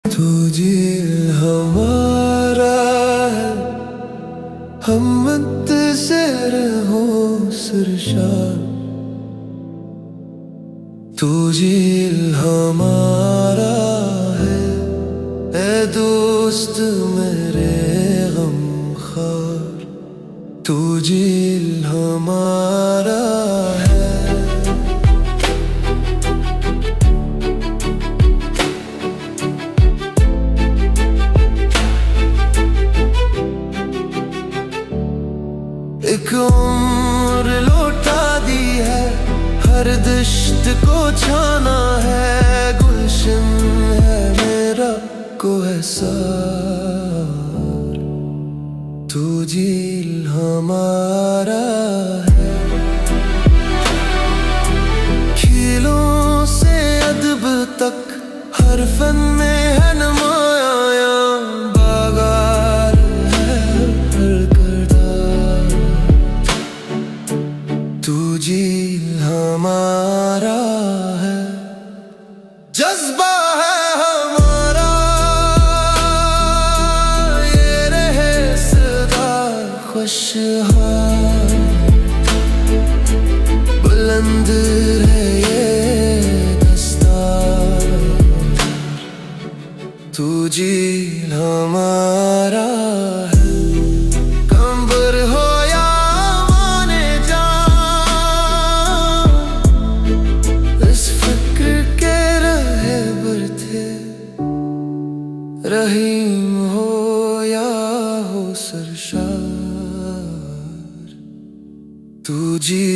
तुझे हमारा है, हम मुंतज़िर हो सरशार। तुझे हमारा है, ए दोस्त मेरे गमखार। तुझे हमारा है। एक उम्र लौटा दी है, हर दश्त को छाना है। गुलशन है मेरा कोहसार। तुझे हमारा है। खीलों से अदब तक हर फन में है नुमाया। बागार है हर किरदार। तुझे हमारा है। जज्बा है हमारा, ये रहे सदा खुशहाल। बुलंद है ये दस्तार। तुझे हमारा है। कंबर हो या माने जा, इस फिक्र के रहे बरथे। रहीम हो या हो सरशार। तुझे